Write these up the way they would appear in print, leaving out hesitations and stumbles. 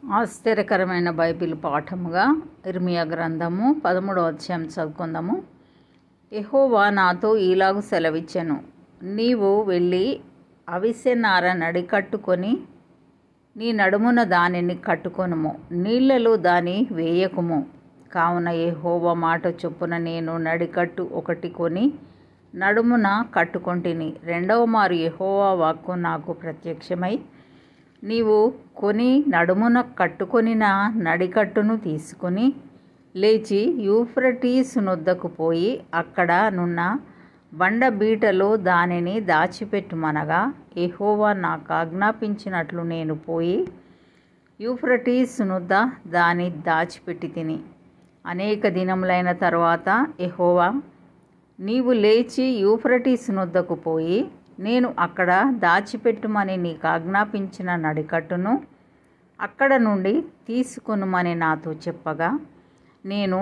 ఆశ్చర్యకరమైన బైబిల్ పాఠముగా ఇర్మియా గ్రంథము 13వ అధ్యాయం చదువుకుందాము. యెహోవా నాతో ఈలాగు సెలవిచ్చెను, నీవు వెళ్ళి అవిసె నార నడికట్టుకొని నీ నడుమున దానిని కట్టుకొనుము, నీళ్లలో దాని వేయకుము. కావున యెహోవా మాట చొప్పున నేను నడికట్టు ఒకటి కొని నడుమున కట్టుకొంటిని. రెండవ మారు యెహోవా వాక్కు నాకు ప్రత్యక్షమై, నీవు కొని నడుమున కట్టుకొనిన నడికట్టును తీసుకుని లేచి యూఫ్రటీసు నొద్దకు పోయి అక్కడ నున్న బండబీటలో దానిని దాచిపెట్టుమనగా, యెహోవా నాకు ఆజ్ఞాపించినట్లు నేను పోయి యూఫ్రటీసు నొద్ద దాని దాచిపెట్టి తిని. అనేక దినములైన తరువాత యెహోవా, నీవు లేచి యూఫ్రటీసు నొద్దకు పోయి నేను అక్కడ దాచిపెట్టుమని నీకు ఆజ్ఞాపించిన నడికట్టును అక్కడ నుండి తీసుకొనుమని నాతో చెప్పగా, నేను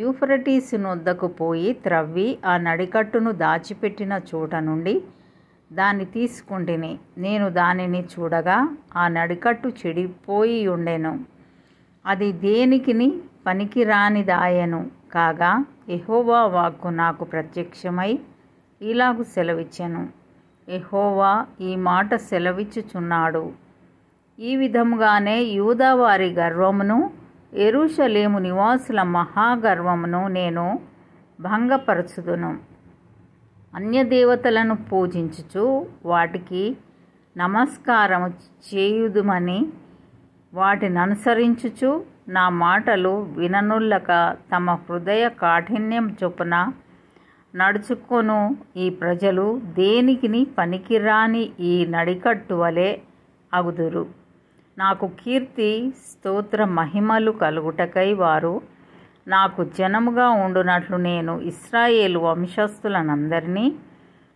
యూఫ్రటీసు నొద్దకు పోయి త్రవ్వి ఆ నడికట్టును దాచిపెట్టిన చోట నుండి దాన్ని తీసుకుంటిని. నేను దానిని చూడగా ఆ నడికట్టు చెడిపోయి ఉండెను, అది దేనికిని పనికిరానిదాయెను. కాగా యెహోవా వాక్కు నాకు ప్రత్యక్షమై ఇలాగు సెలవిచ్చెను, యెహోవా ఈ మాట సెలవిచ్చుచున్నాడు, ఈ విధముగానే యూదా వారి గర్వమును యెరూషలేము నివాసుల మహాగర్వమును నేను భంగపరచుదును. అన్యదేవతలను పూజించుచు వాటికి నమస్కారము చేయుదుమని వాటిని అనుసరించుచు నా మాటలు విననొల్లక తమ హృదయ కాఠిన్యం చొప్పున నడుచుకొను ఈ ప్రజలు దేనికిని పనికిరాని ఈ నడికట్టు వలె అగుదురు. నాకు కీర్తి స్తోత్ర మహిమలు కలుగుటకై వారు నాకు జనముగా ఉండునట్లు నేను ఇశ్రాయేలు వంశస్థులనందరినీ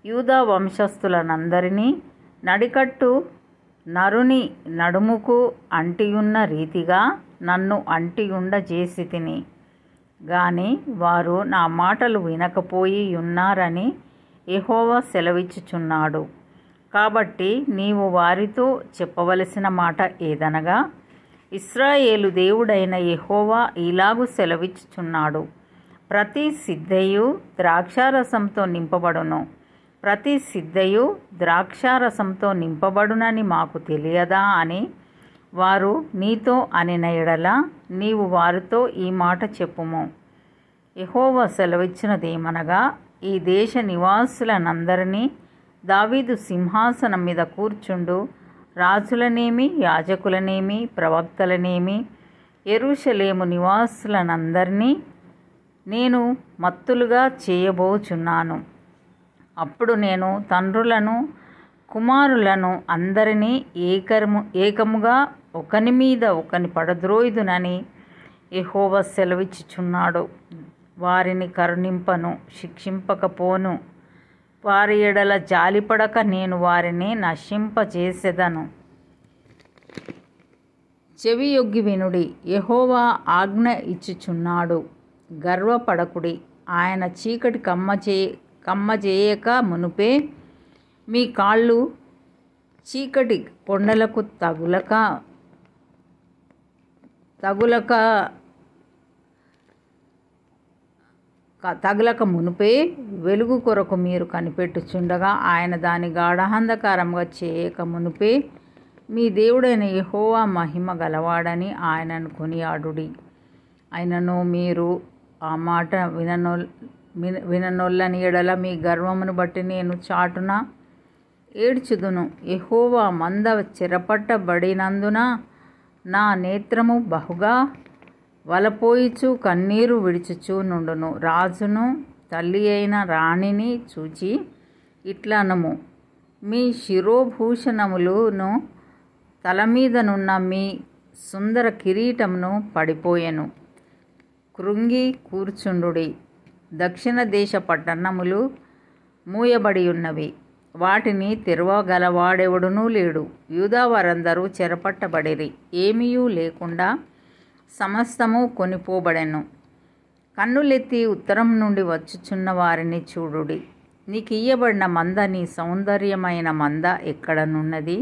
యూదా వంశస్థులనందరినీ నడికట్టు నరుని నడుముకు అంటియున్న రీతిగా నన్ను అంటియుండజేసి తిని గాని వారు నా మాటలు వినకపోయి ఉన్నారని యెహోవా సెలవిచ్చుచున్నాడు. కాబట్టి నీవు వారితో చెప్పవలసిన మాట ఏదనగా, ఇశ్రాయేలు దేవుడైన యెహోవా ఇలాగు సెలవిచ్చుచున్నాడు, ప్రతి సిద్ధయు ద్రాక్షారసంతో నింపబడును, ప్రతి సిద్ధయు ద్రాక్షారసంతో నింపబడునని మాకు తెలియదా అని వారు నీతో అనిన ఎడల నీవు వారితో ఈ మాట చెప్పుము. యెహోవా సెలవిచ్చినదేమనగా, ఈ దేశ నివాసులనందరినీ దావీదు సింహాసనం మీద కూర్చుండు రాజులనేమి యాజకులనేమి ప్రవక్తలనేమి యెరూషలేము నివాసులనందరినీ నేను మత్తులుగా చేయబోచున్నాను. అప్పుడు నేను తండ్రులను కుమారులను అందరినీ ఏకముగా ఒకని మీద ఒకని పడద్రోయుదునని యెహోవా సెలవిచ్చుచున్నాడు. వారిని కరుణింపను, శిక్షింపకపోను, వారి ఎడల జాలిపడక నేను వారిని నశింపజేసెదను. చెవియొగ్గి వినుడి, యెహోవా ఆజ్ఞ ఇచ్చుచున్నాడు, గర్వపడకుడి. ఆయన చీకటి కమ్మజేయక మునుపే మీ కాళ్ళు చీకటి కొండలకు తగులక మునుపే వెలుగు కొరకు మీరు కనిపెట్టుచుండగా, ఆయన దాని గాఢాంధకారముగా చేయక మునుపే మీ దేవుడైన యెహోవా మహిమ గలవాడని ఆయనను కొనియాడుడి. అయినను మీరు ఆ మాట విననొల్లని ఎడల మీ గర్వమును బట్టి నేను చాటున ఏడ్చుదును. యెహోవా మంద చెరపట్టబడినందున నా నేత్రము బహుగా వలపోయిచు కన్నీరు విడుచుచు నుండును. రాజును తల్లి అయిన రాణిని చూచి ఇట్లనము, మీ శిరోభూషణములను తలమీదనున్న మీ సుందర కిరీటమును పడిపోయెను. కృంగి కూర్చుండుడి. దక్షిణ దేశ పట్టణములు మూయబడి ఉన్నవి, వాటిని తెరవగలవాడెవడునూ లేడు. యూదా వారందరూ చెరపట్టబడిరి, ఏమీయూ లేకుండా సమస్తము కొనిపోబడెను. కన్నులెత్తి ఉత్తరం నుండి వచ్చుచున్న వారిని చూడుడి. నీకు ఇయ్యబడిన మంద, నీ సౌందర్యమైన మంద ఎక్కడనున్నది?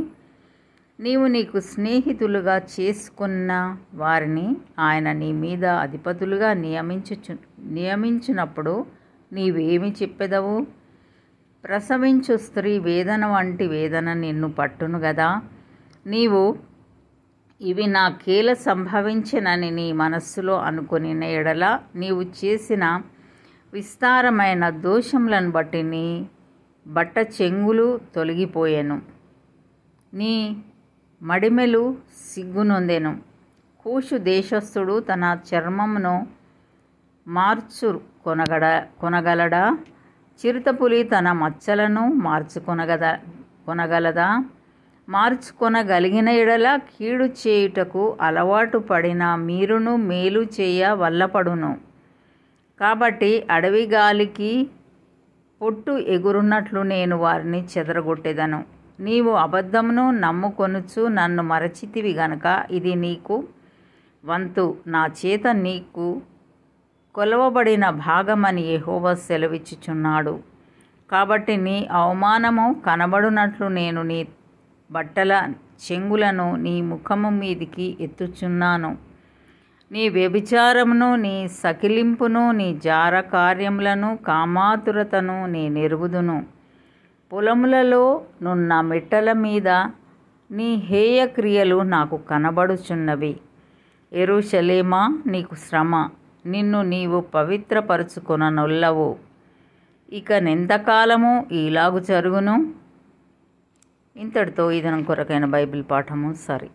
నీవు నీకు స్నేహితులుగా చేసుకున్న వారిని ఆయన నీ మీద అధిపతులుగా నియమించినప్పుడు నీవేమి చెప్పెదవు? ప్రసవించు స్త్రీ వేదన వంటి వేదన నిన్ను పట్టును గదా. నీవు ఇవి నాకేల సంభవించినని నీ మనస్సులో అనుకుని ఎడల నీవు చేసిన విస్తారమైన దోషములను బట్టి నీ బట్ట చెంగులు తొలగిపోయెను, నీ మడిమెలు సిగ్గునొందెను. కూషు దేశస్థుడు తన చర్మమును కొనగలడా? చిరుతపులి తన మచ్చలను కొనగలదా? మార్చుకొనగలిగిన ఎడల కీడు చేయుటకు అలవాటు పడిన మీరును మేలు చేయ వల్లపడును. కాబట్టి అడవి గాలికి పొట్టు ఎగురున్నట్లు నేను వారిని చెదరగొట్టెదను. నీవు అబద్ధమును నమ్ముకొనుచు నన్ను మరచితివి గనుక ఇది నీకు వంతు, నా చేత నీకు కొలవబడిన భాగమని యెహోవా సెలవిచ్చుచున్నాడు. కాబట్టి నీ అవమానము కనబడునట్లు నేను నీ బట్టల చెంగులను నీ ముఖము మీదికి ఎత్తుచున్నాను. నీ వ్యభిచారమును, నీ సకిలింపును, నీ జార కార్యములను, కామాతురతను నేనెరుగుదును. పొలములలో నున్న మెట్టల మీద నీ హేయ క్రియలు నాకు కనబడుచున్నవి. యెరూషలేమా, నీకు శ్రమ, నిన్ను నీవు పవిత్రపరచుకొననొల్లవు. ఇక నెంతకాలము ఇలాగు జరుగును? ఇంతటితో ఈ దినం కొరకైన బైబిల్ పాఠము సరి.